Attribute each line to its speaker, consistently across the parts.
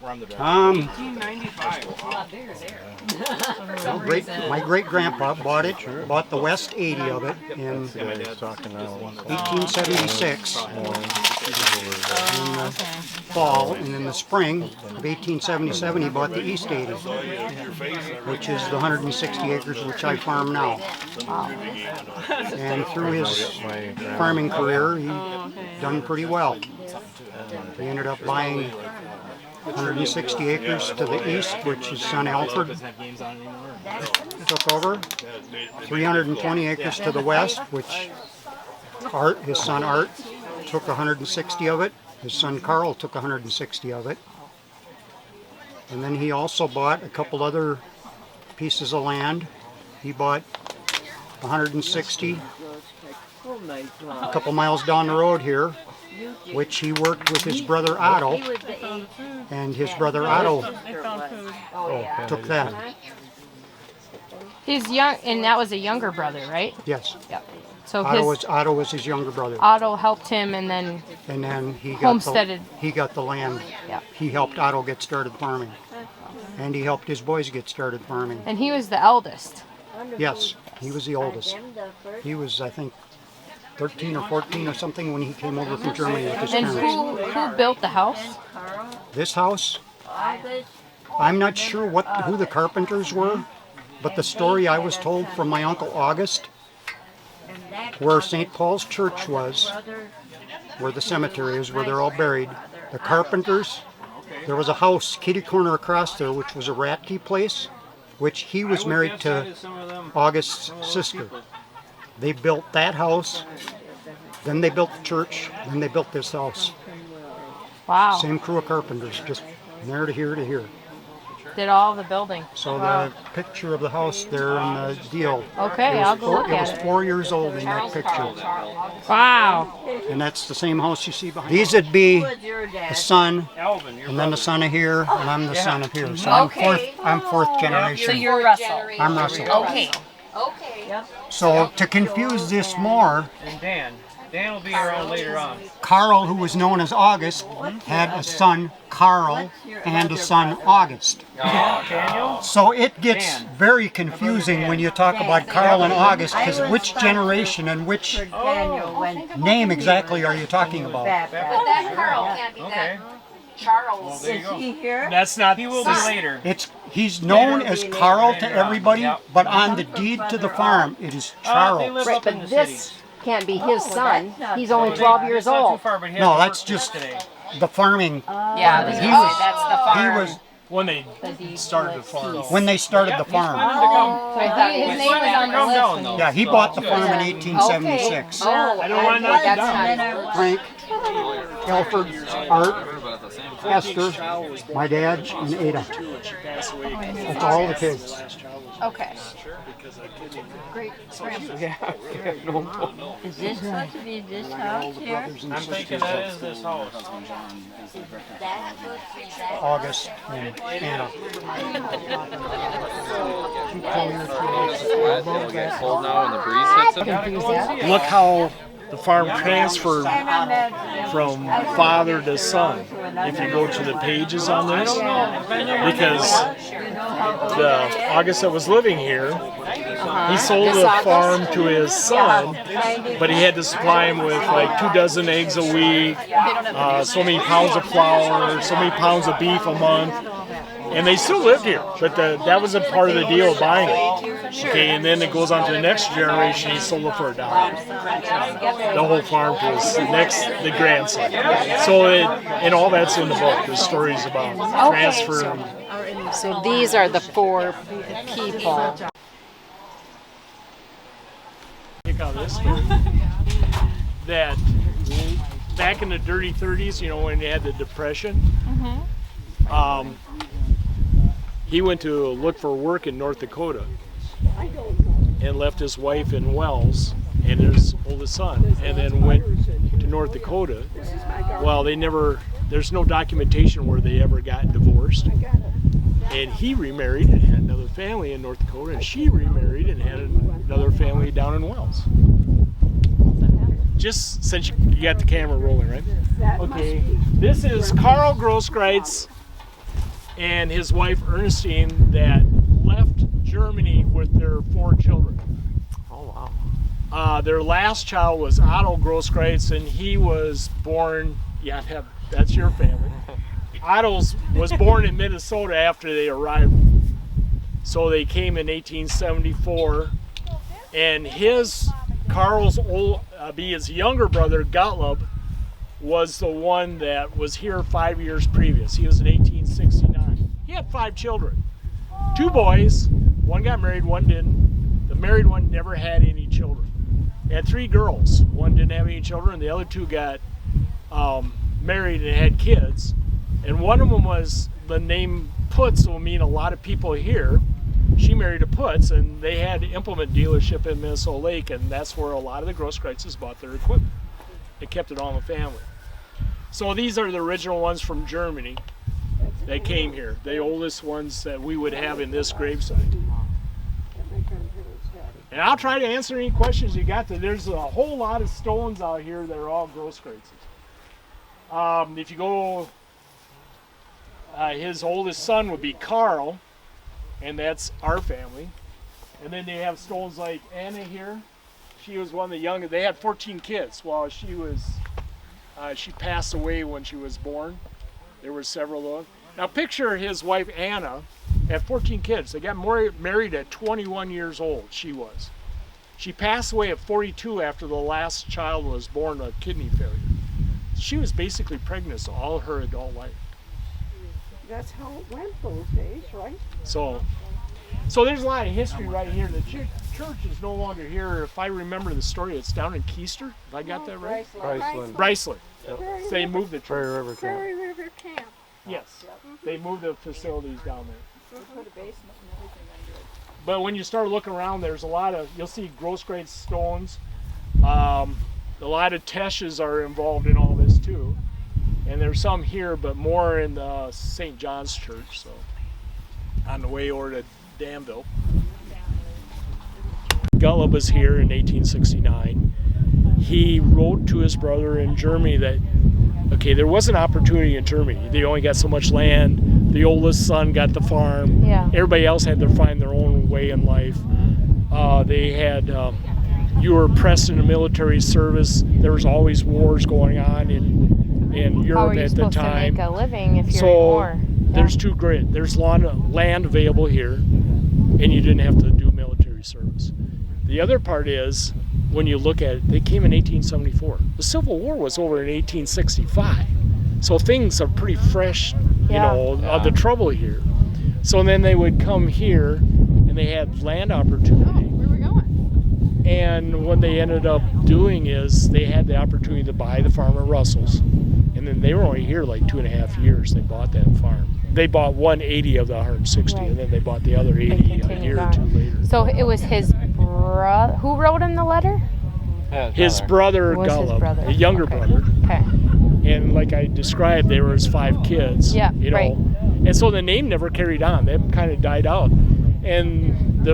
Speaker 1: My great-grandpa bought the west 80 of it in 1876 in the fall, and in the spring of 1877 he bought the east 80, which is the 160 acres which I farm now. And through his farming career, he done pretty well. He ended up buying 160 acres to the east, which his son Alfred took over. 320 acres to the west, which his son Art took 160 of it. His son Carl took 160 of it. And then he also bought a couple other pieces of land. He bought 160 a couple miles down the road here, which he worked with his brother Otto, and his brother Otto took that.
Speaker 2: He's young, and that was a younger brother, right?
Speaker 1: Yes.
Speaker 2: Yep. So
Speaker 1: Otto was his younger brother.
Speaker 2: Otto helped him, and then
Speaker 1: he got
Speaker 2: homesteaded.
Speaker 1: He got the land.
Speaker 2: Yep.
Speaker 1: He helped Otto get started farming, and he helped his boys get started farming.
Speaker 2: And he was the eldest.
Speaker 1: Yes, he was the oldest. He was, I think, 13 or 14 or something when he came over from Germany with his parents.
Speaker 2: And who built the house?
Speaker 1: This house? I'm not sure who the carpenters were, but the story I was told from my Uncle August, where St. Paul's Church was, where the cemetery is, where they're all buried, the carpenters, there was a house kitty corner across there which was a Ratke place, which he was married to August's sister. They built that house, then they built the church, then they built this house.
Speaker 2: Wow.
Speaker 1: Same crew of carpenters, just from there to here to here.
Speaker 2: Did all the building.
Speaker 1: So the picture of the house there in the deal.
Speaker 2: Okay, I'll go look at it.
Speaker 1: It was 4 years old in that picture.
Speaker 2: Wow.
Speaker 1: And that's the same house you see behind. These would be the son, and then the son of here, and I'm the son of here. So I'm fourth generation.
Speaker 2: So you're Russell.
Speaker 1: I'm Russell.
Speaker 2: Okay.
Speaker 1: So to confuse this more,
Speaker 3: And Dan will be around later on.
Speaker 1: Carl, who was known as August, had a son Carl and a son August.
Speaker 3: Daniel?
Speaker 1: So it gets very confusing when you talk about Carl and August, because which generation and which name exactly are you talking about?
Speaker 4: But that Carl can't be that. Charles.
Speaker 3: There you go.
Speaker 5: That's not.
Speaker 3: He will be later.
Speaker 1: He's known as Carl to everybody, but on the deed to the farm, it is
Speaker 3: They
Speaker 1: Charles.
Speaker 3: live up in the
Speaker 4: This
Speaker 3: city.
Speaker 4: can't be his son. He's only 12 years
Speaker 3: It's not too
Speaker 4: old.
Speaker 3: far, but he has
Speaker 1: No,
Speaker 3: to
Speaker 1: that's
Speaker 3: work
Speaker 1: just
Speaker 3: today.
Speaker 1: the farming.
Speaker 2: Yeah,
Speaker 1: He
Speaker 2: that's the
Speaker 1: was,
Speaker 2: farm.
Speaker 1: he was
Speaker 5: When they started the farm.
Speaker 1: when they started the
Speaker 3: He's planning
Speaker 1: farm.
Speaker 3: to come.
Speaker 2: So his name was on the
Speaker 3: Come down,
Speaker 2: list.
Speaker 3: though.
Speaker 1: Yeah, he bought the farm in 1876.
Speaker 4: Oh,
Speaker 5: I don't want to knock it down.
Speaker 1: Frank, Alfred, Art, Esther, my dad, and Ada. That's all the kids.
Speaker 2: Okay.
Speaker 4: great grandpa.
Speaker 6: Is this supposed to be this house here?
Speaker 3: I'm thinking that is this house.
Speaker 1: August and Anna.
Speaker 5: Look how the farm transferred from father to son. If you go to the pages on this, because the August that was living here, he sold the farm to his son, but he had to supply him with like 24 eggs a week, so many pounds of flour, so many pounds of beef a month. And they still lived here, but that was a part of the deal of buying it. Okay, and then it goes on to the next generation. He sold it for $1. The whole farm to the grandson. So and all that's in the book. The stories about transfer.
Speaker 4: So these are the 4 people.
Speaker 5: Check out this story. That back in the dirty 30s, when they had the Depression, he went to look for work in North Dakota and left his wife in Wells and his oldest son, and then went to North Dakota. Well, there's no documentation where they ever got divorced. And he remarried and had another family in North Dakota, and she remarried and had another family down in Wells. Just since you got the camera rolling, right? Okay, this is Carl Groskreutz, and his wife Ernestine that left Germany with their 4 children.
Speaker 3: Oh wow.
Speaker 5: Their last child was Otto Groskreutz, and he was born, that's your family. Otto was born in Minnesota after they arrived. So they came in 1874, and Carl's his younger brother, Gottlob, was the one that was here 5 years previous. He was in 1869. He had 5 children. 2 boys, one got married, one didn't. The married one never had any children. He had 3 girls. One didn't have any children, the other 2 got married and had kids. And one of them was, the name Putz will mean a lot of people here. She married a Putz, and they had an implement dealership in Minnesota Lake, and that's where a lot of the Groskreitzes bought their equipment. They kept it all in the family. So these are the original ones from Germany that came here, the oldest ones that we would have in this gravesite. And I'll try to answer any questions you got. There's a whole lot of stones out here that are all Groskreitzes. If you go, his oldest son would be Carl, and that's our family. And then they have stones like Anna here. She was one of the youngest. They had 14 kids while she was, she passed away when she was born. There were several of them. Now picture his wife Anna had 14 kids. They got married at 21 years old, she was. She passed away at 42 after the last child was born of kidney failure. She was basically pregnant all her adult life.
Speaker 6: That's how it went those days, right?
Speaker 5: So there's a lot of history right here. The church is no longer here. If I remember the story, it's down in Keister. If I got that right? Bryceland.
Speaker 6: Yep.
Speaker 5: So they moved the church.
Speaker 1: Prairie River Camp.
Speaker 6: Prairie River Camp.
Speaker 5: Yes. They moved the facilities down there.
Speaker 6: Put a basement and everything under it.
Speaker 5: But when you start looking around, there's a lot of, you'll see Groskreutz stones. A lot of Teshes are involved in all this too. And there's some here, but more in the St. John's Church, so on the way over to Danville. Gottlob was here in 1869. He wrote to his brother in Germany that, okay, there was an opportunity in Germany. They only got so much land. The oldest son got the farm.
Speaker 4: Yeah.
Speaker 5: Everybody else had to find their own way in life. They had, you were pressed into military service. There was always wars going on in
Speaker 4: How are
Speaker 5: Europe
Speaker 4: you
Speaker 5: at the
Speaker 4: supposed to
Speaker 5: time.
Speaker 4: make a living if you're
Speaker 5: So
Speaker 4: in war?
Speaker 5: there's 2 grades. There's land available here, and you didn't have to do military service. The other part is, when you look at it, they came in 1874. The Civil War was over in 1865. So things are pretty fresh, of the trouble here. So then they would come here, and they had land opportunity.
Speaker 4: Where are we going?
Speaker 5: And what they ended up doing is they had the opportunity to buy the farm at Russell's. And then they were only here like 2.5 years. They bought that farm. They bought 180 of the 160,
Speaker 4: Right.
Speaker 5: and then they bought the other 80 a
Speaker 4: continued
Speaker 5: year or
Speaker 4: on.
Speaker 5: 2 later.
Speaker 4: So it was his brother. Who wrote him the letter?
Speaker 5: His brother,
Speaker 4: Was his
Speaker 5: Gottlob,
Speaker 4: brother.
Speaker 5: the younger
Speaker 4: Okay.
Speaker 5: brother.
Speaker 4: Okay.
Speaker 5: And like I described, there was 5 kids.
Speaker 4: Yeah,
Speaker 5: you know,
Speaker 4: right.
Speaker 5: And so the name never carried on. They kind of died out. And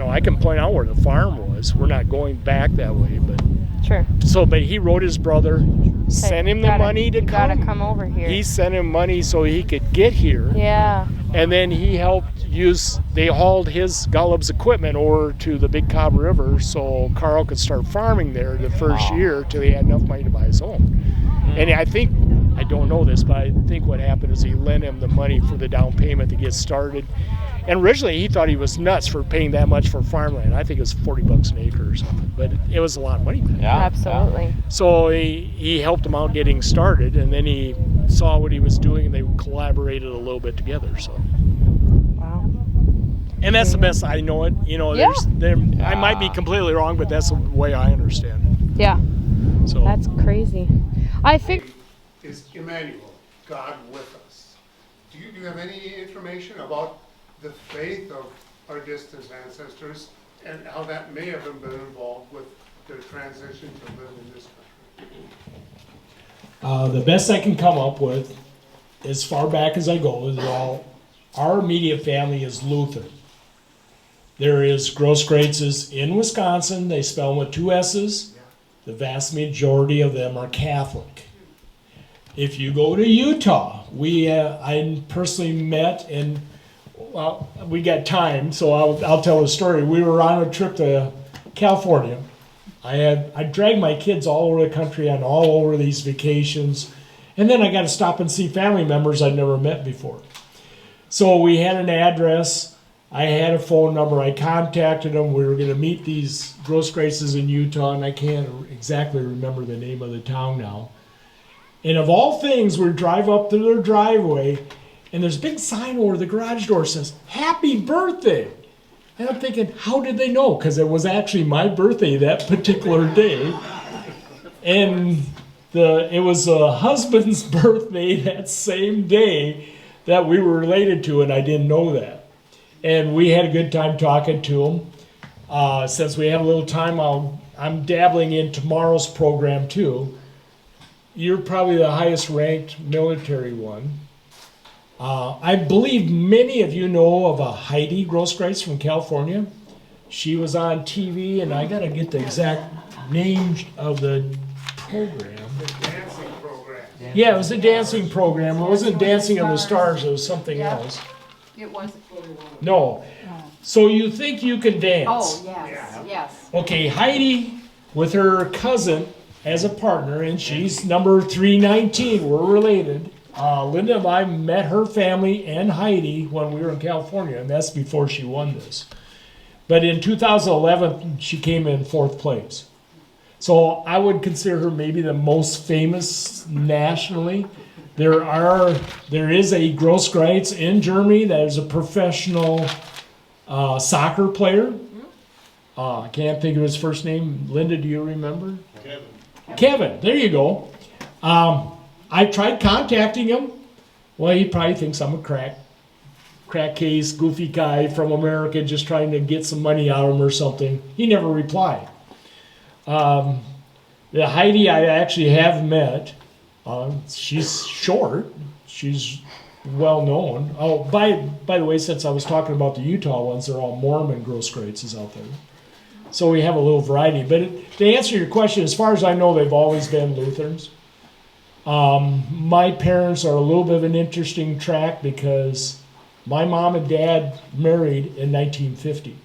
Speaker 5: I can point out where the farm was. We're not going back that way, but
Speaker 4: Sure.
Speaker 5: but he wrote his brother, sent him the money to
Speaker 4: you
Speaker 5: come.
Speaker 4: gotta come over here.
Speaker 5: He sent him money so he could get here.
Speaker 4: Yeah.
Speaker 5: And then he helped they hauled his Gottloeb's equipment over to the Big Cobb River so Carl could start farming there the first year till he had enough money to buy his home. And I don't know this, but I think what happened is he lent him the money for the down payment to get started. And originally he thought he was nuts for paying that much for farmland. I think it was $40 an acre or something, but it was a lot of money back then.
Speaker 4: Absolutely.
Speaker 5: So he helped him out getting started, and then he saw what he was doing, and they collaborated a little bit together. So,
Speaker 4: Wow.
Speaker 5: and that's the best I know it. I might be completely wrong, but that's the way I understand
Speaker 4: Yeah.
Speaker 5: it. So
Speaker 4: That's crazy. I think.
Speaker 7: Is Emmanuel, God with us. Do you have any information about the faith of our distant ancestors and how that may have been involved with their transition to live in this country?
Speaker 5: the best I can come up with, as far back as I go, is our immediate family is Lutheran. There is Groskreitzes in Wisconsin. They spell them with 2 S's. The vast majority of them are Catholic. If you go to Utah, I personally met, and well, we got time, so I'll tell a story. We were on a trip to California. I dragged my kids all over the country on all over these vacations, and then I got to stop and see family members I'd never met before. So we had an address. I had a phone number. I contacted them. We were going to meet these Groskreitzes in Utah, and I can't exactly remember the name of the town now. And of all things, we drive up to their driveway, and there's a big sign over the garage door that says, "Happy birthday." And I'm thinking, how did they know? Because it was actually my birthday that particular day. And it was a husband's birthday that same day that we were related to, and I didn't know that. And we had a good time talking to him. Since we have a little time, I'm dabbling in tomorrow's program too. You're probably the highest ranked military one. I believe many of you know of a Heidi Groskreutz from California. She was on TV, and I got to get the exact name of the program.
Speaker 7: The dancing program.
Speaker 5: Yeah, it was a dancing program. It wasn't Dancing on the Stars. It was something else.
Speaker 2: It was.
Speaker 5: No. So you think you can dance?
Speaker 2: Oh, yes, yes.
Speaker 5: Okay, Heidi with her cousin as a partner, and she's number 319. We're related. Linda and I met her family and Heidi when we were in California, and that's before she won this. But in 2011, she came in 4th place. So I would consider her maybe the most famous nationally. There is a Groskreutz in Germany that is a professional soccer player. I can't think of his first name. Linda, do you remember? Kevin, there you go. I tried contacting him. Well, he probably thinks I'm a crack case, goofy guy from America just trying to get some money out of him or something. He never replied. The Heidi I actually have met. She's short. She's well known. Oh, by the way, since I was talking about the Utah ones, they're all Mormon Groskreitzes out there. So we have a little variety. But to answer your question, as far as I know, they've always been Lutherans. My parents are a little bit of an interesting track because my mom and dad married in 1950.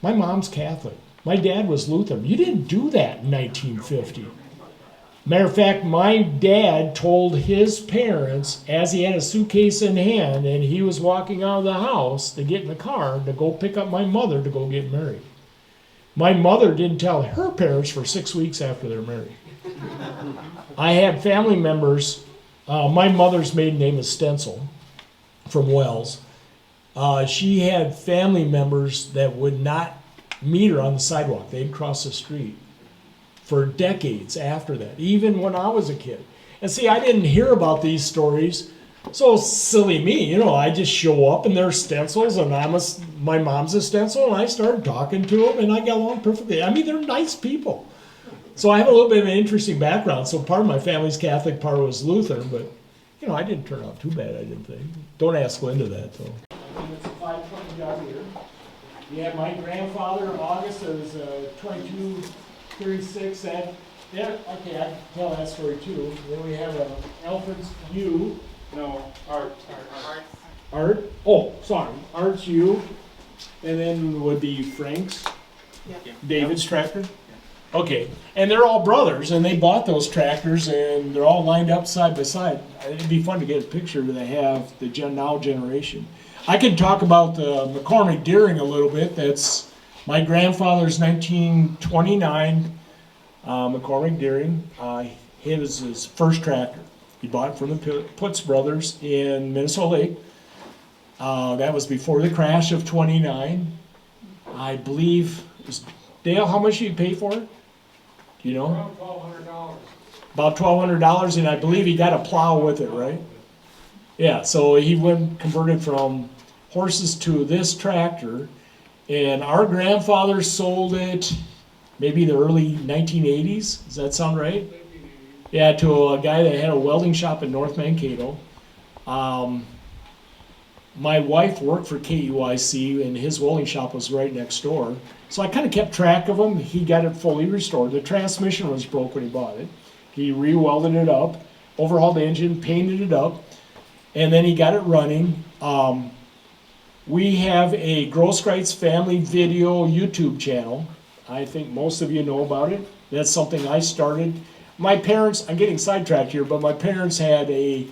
Speaker 5: My mom's Catholic. My dad was Lutheran. You didn't do that in 1950. Matter of fact, my dad told his parents as he had a suitcase in hand and he was walking out of the house to get in the car to go pick up my mother to go get married. My mother didn't tell her parents for 6 weeks after they're married. I had family members. My mother's maiden name is Stencil from Wells. She had family members that would not meet her on the sidewalk. They'd cross the street for decades after that, even when I was a kid. And see, I didn't hear about these stories. So silly me, I just show up and they're Stencils and my mom's a Stencil, and I started talking to them and I got along perfectly. I mean, they're nice people. So I have a little bit of an interesting background. So part of my family's Catholic, part was Lutheran, but I didn't turn out too bad, I didn't think. Don't ask Linda that, though. It's a 520 job here. Yeah, my grandfather, August, was 2236. Okay, I can tell that story too. Then we have Alfred's U. No, Art. Art? Oh, sorry. Art's U. And then would be Frank's. Yeah. David's tractor. Okay, and they're all brothers, and they bought those tractors, and they're all lined up side by side. It'd be fun to get a picture that they have the now generation. I can talk about the McCormick Deering a little bit. That's my grandfather's 1929 McCormick Deering. It was his first tractor. He bought it from the Putz brothers in Minnesota Lake. That was before the crash of 29. I believe, Dale, how much did you pay for it? Do you know?
Speaker 7: Around $1,200.
Speaker 5: About $1,200, and I believe he got a plow with it, right? Yeah, so he converted from horses to this tractor, and our grandfather sold it maybe the early 1980s. Does that sound right? Yeah, to a guy that had a welding shop in North Mankato. My wife worked for KUIC, and his welding shop was right next door. So I kind of kept track of him. He got it fully restored. The transmission was broke when he bought it. He re-welded it up, overhauled the engine, painted it up, and then he got it running. We have a Groskreutz family video YouTube channel. I think most of you know about it. That's something I started. My parents, I'm getting sidetracked here, but my parents had a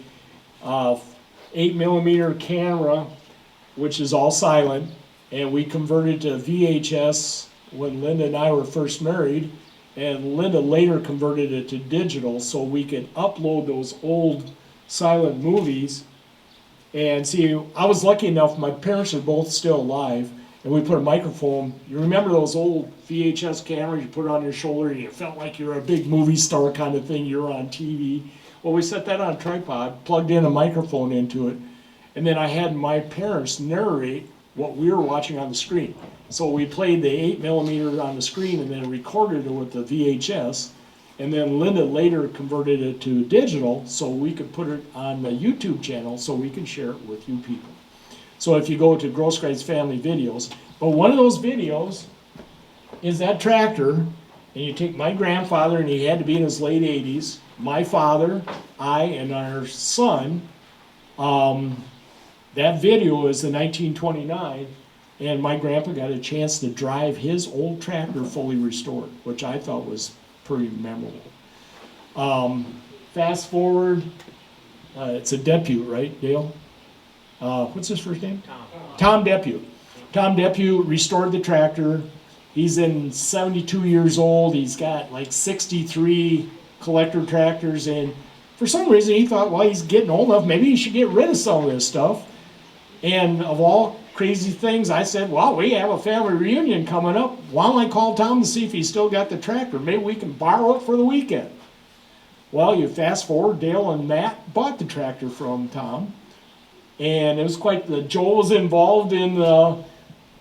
Speaker 5: 8mm camera, which is all silent, and we converted to VHS when Linda and I were first married, and Linda later converted it to digital so we could upload those old silent movies. And see, I was lucky enough, my parents are both still alive, and we put a microphone. You remember those old VHS cameras you put on your shoulder and you felt like you were a big movie star kind of thing, you're on TV. Well, we set that on a tripod, plugged in a microphone into it, and then I had my parents narrate what we were watching on the screen. So we played the 8mm on the screen and then recorded it with the VHS. And then Linda later converted it to digital so we could put it on the YouTube channel so we can share it with you people. So if you go to Groskreutz Family Videos, but one of those videos is that tractor, and you take my grandfather, and he had to be in his late 80s, my father, I, and our son. That video is the 1929, and my grandpa got a chance to drive his old tractor fully restored, which I thought was pretty memorable. Fast forward, it's a Depute, right, Dale? What's his first name? Tom Depute. Tom Depute restored the tractor. He's in 72 years old. He's got like 63 collector tractors, and for some reason he thought, well, he's getting old enough, maybe he should get rid of some of this stuff. And of all crazy things, I said, well, we have a family reunion coming up. Why don't I call Tom to see if he's still got the tractor? Maybe we can borrow it for the weekend. Well, you fast forward, Dale and Matt bought the tractor from Tom. And it was Joel was involved in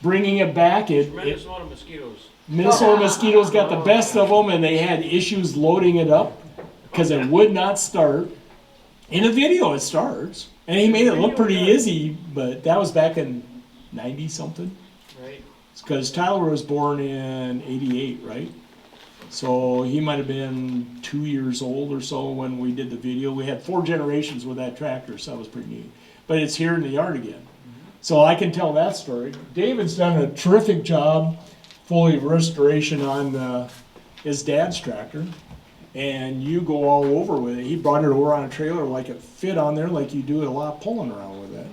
Speaker 5: bringing it back.
Speaker 3: Minnesota mosquitoes.
Speaker 5: Minnesota mosquitoes got the best of them, and they had issues loading it up because it would not start. In the video, it starts. And he made it look pretty easy, but that was back in 90-something.
Speaker 3: Right.
Speaker 5: It's because Tyler was born in 88, right? So he might have been 2 years old or so when we did the video. We had 4 generations with that tractor, so that was pretty neat. But it's here in the yard again. So I can tell that story. David's done a terrific job, fully restoration on his dad's tractor. And you go all over with it. He brought it over on a trailer like it fit on there, like you do a lot of pulling around with it.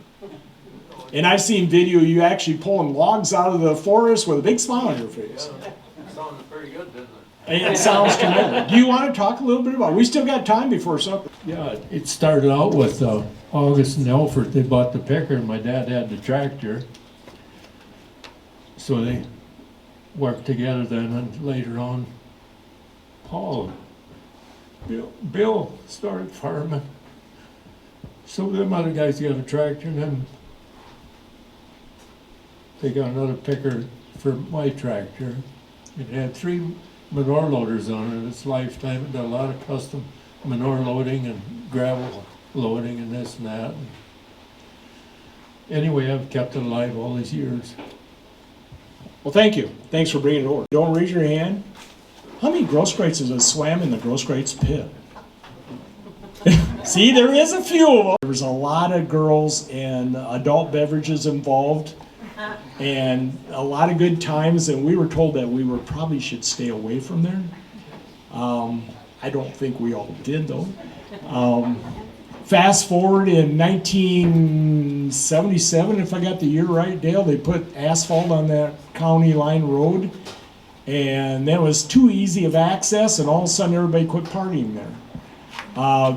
Speaker 5: And I've seen video you actually pulling logs out of the forest with a big smile on your face.
Speaker 3: It sounded pretty good, didn't it?
Speaker 5: It sounds tremendous. Do you want to talk a little bit about it? We still got time before supper.
Speaker 8: Yeah, it started out with August and Elford. They bought the picker, and my dad had the tractor. So they worked together then, and later on, Bill started farming. So them other guys got a tractor, and then they got another picker for my tractor. It had 3 manure loaders on it in its lifetime. It did a lot of custom manure loading and gravel loading and this and that. Anyway, I've kept it alive all these years.
Speaker 5: Well, thank you. Thanks for bringing it over. Don't raise your hand. How many Groskreutz have swam in the Groskreutz pit? See, there is a few of them. There was a lot of girls and adult beverages involved, and a lot of good times, and we were told that we probably should stay away from there. I don't think we all did, though. Fast forward in 1977, if I got the year right, Dale, they put asphalt on that county line road, and that was too easy of access, and all of a sudden everybody quit partying there.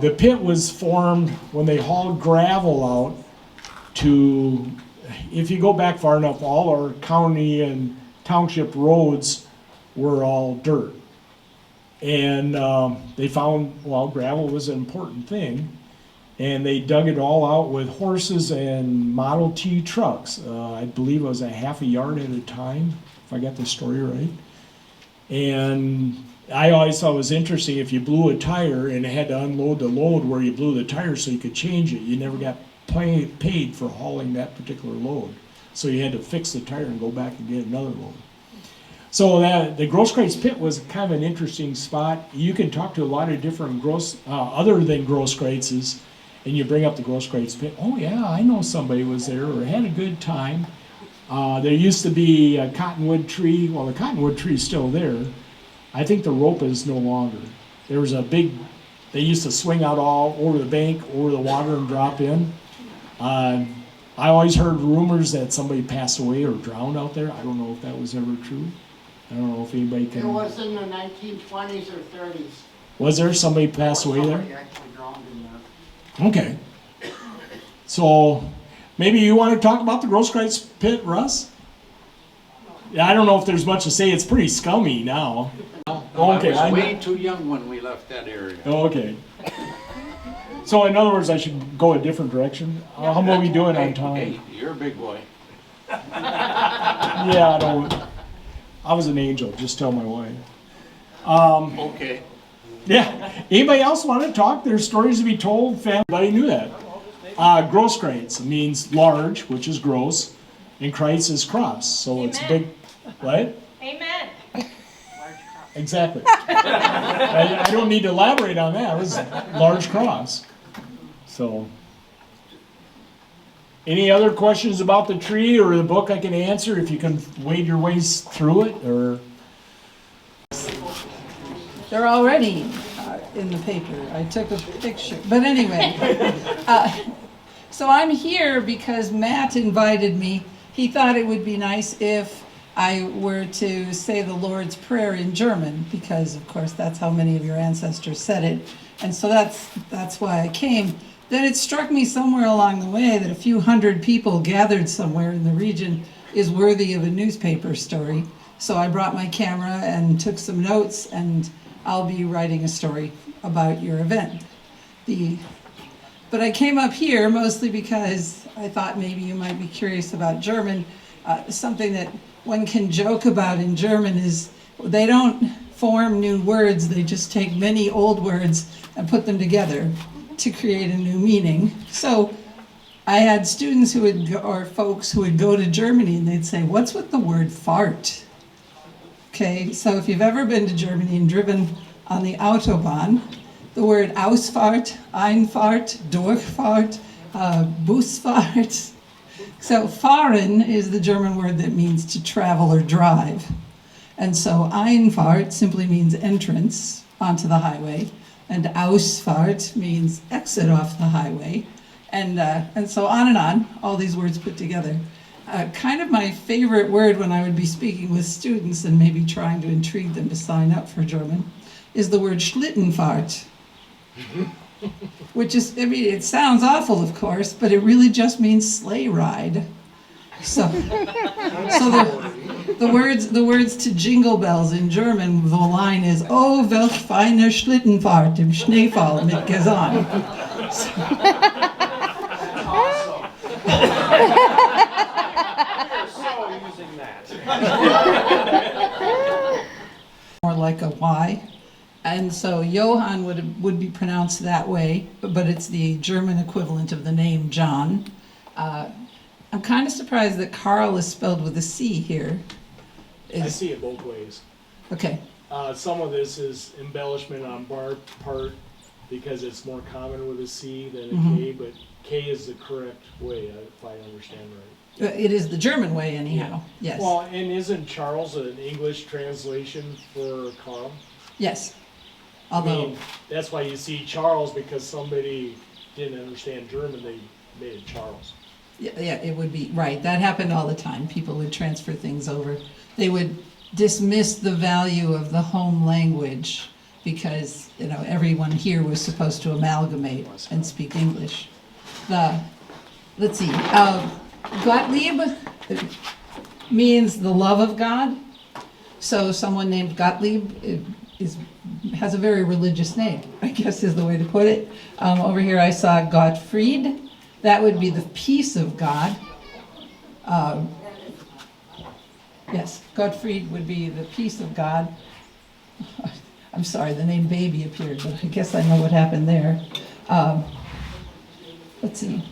Speaker 5: The pit was formed when they hauled gravel out to, if you go back far enough, all our county and township roads were all dirt. And they found, well, gravel was an important thing. And they dug it all out with horses and Model T trucks. I believe it was a half a yard at a time, if I got the story right. And I always thought it was interesting, if you blew a tire and it had to unload the load where you blew the tire so you could change it, you never got paid for hauling that particular load. So you had to fix the tire and go back and get another load. So the Groskreutz pit was kind of an interesting spot. You can talk to a lot of different other than Groskreitz's, and you bring up the Groskreutz pit. Oh yeah, I know somebody was there or had a good time. There used to be a cottonwood tree. Well, the cottonwood tree is still there. I think the rope is no longer. There was a big, they used to swing out all over the bank, over the water and drop in. I always heard rumors that somebody passed away or drowned out there. I don't know if that was ever true. I don't know if anybody can.
Speaker 9: It was in the 1920s or 30s.
Speaker 5: Was there somebody passed away there?
Speaker 9: Somebody actually drowned in there.
Speaker 5: Okay. So maybe you want to talk about the Groskreutz pit, Russ? Yeah, I don't know if there's much to say. It's pretty scummy now. Okay,
Speaker 3: I was way too young when we left that area.
Speaker 5: Okay. So in other words, I should go a different direction. How are we doing on time?
Speaker 3: Hey, you're a big boy.
Speaker 5: Yeah, I don't. I was an angel. Just tell my wife.
Speaker 3: Okay.
Speaker 5: Yeah. Anybody else want to talk? There's stories to be told. Everybody knew that. Groskreutz means large, which is gross, and Kreutz is cross. So it's big. What?
Speaker 10: Amen.
Speaker 5: Exactly. I don't need to elaborate on that. It was large cross. So, any other questions about the tree or the book I can answer if you can wade your ways through it? Or
Speaker 10: They're already in the paper. I took a picture. But anyway, so I'm here because Matt invited me. He thought it would be nice if I were to say the Lord's Prayer in German, because of course that's how many of your ancestors said it. And so that's why I came. Then it struck me somewhere along the way that a few hundred people gathered somewhere in the region is worthy of a newspaper story. So I brought my camera and took some notes, and I'll be writing a story about your event. But I came up here mostly because I thought maybe you might be curious about German. Something that one can joke about in German is they don't form new words, they just take many old words and put them together to create a new meaning. So I had students who would go, or folks who would go to Germany and they'd say, what's with the word fart? Okay, so if you've ever been to Germany and driven on the Autobahn, the word Ausfahrt, Einfahrt, Durchfahrt, Busfahrt. So fahren is the German word that means to travel or drive. And so Einfahrt simply means entrance onto the highway, and Ausfahrt means exit off the highway. And so on and on, all these words put together. Kind of my favorite word when I would be speaking with students and maybe trying to intrigue them to sign up for German is the word Schlittenfahrt. Which is, I mean, it sounds awful, of course, but it really just means sleigh ride. So the words to Jingle Bells in German, the line is, "Oh, welch feine Schlittenfahrt im Schneefall mit Gesang." More like a Y. And so Johann would be pronounced that way, but it's the German equivalent of the name John. I'm kind of surprised that Carl is spelled with a C here.
Speaker 5: I see it both ways.
Speaker 10: Okay.
Speaker 5: Some of this is embellishment on Bart's part because it's more common with a C than a K, but K is the correct way, if I understand right.
Speaker 10: It is the German way anyhow, yes.
Speaker 5: Well, and isn't Charles an English translation for Carl?
Speaker 10: Yes.
Speaker 5: Although, I mean, that's why you see Charles, because somebody didn't understand German, they made it Charles.
Speaker 10: Yeah, it would be, right. That happened all the time. People would transfer things over. They would dismiss the value of the home language because, you know, everyone here was supposed to amalgamate and speak English. Let's see, Gottlieb means the love of God. So someone named Gottlieb has a very religious name, I guess is the way to put it. Over here I saw Gottfried. That would be the peace of God. Yes, Gottfried would be the peace of God. I'm sorry, the name baby appeared, but I guess I know what happened there. Let's see,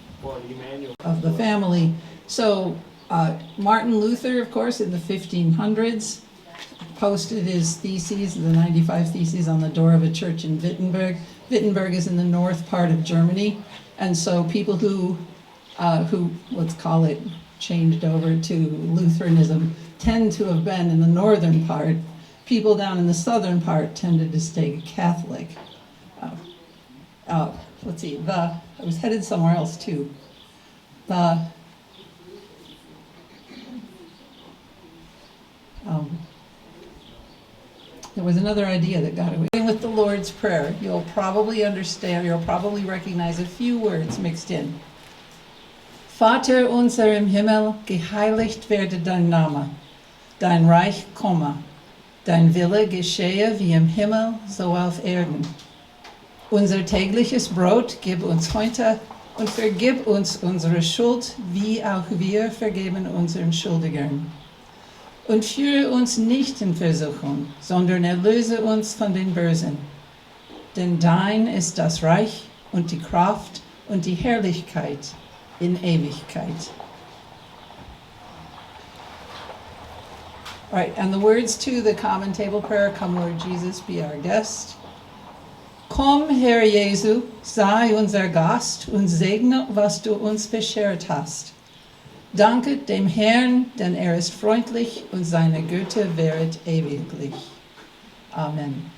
Speaker 10: of the family. So Martin Luther, of course, in the 1500s. posted his theses, the 95 theses, on the door of a church in Wittenberg. Wittenberg is in the north part of Germany, and so people who let's call it, changed over to Lutheranism tend to have been in the northern part. People down in the southern part tended to stay Catholic. Let's see, I was headed somewhere else too. There was another idea that got away. With the Lord's Prayer, you'll probably understand, you'll probably recognize a few words mixed in. Vater unser im Himmel, geheiligt werde dein Name, dein Reich komme, dein Wille geschehe wie im Himmel, so auf Erden. Unser tägliches Brot gib uns heute und vergib uns unsere Schuld, wie auch wir vergeben unseren Schuldigern. Und führe uns nicht in Versuchung, sondern erlöse uns von den Bösen. Denn dein ist das Reich und die Kraft und die Herrlichkeit in Ewigkeit. All right, and the words to the common table prayer, come Lord Jesus, be our guest. Komm, Herr Jesu, sei unser Gast und segne, was du uns beschert hast. Danke dem Herrn, denn ist freundlich und seine Güte währet ewiglich. Amen.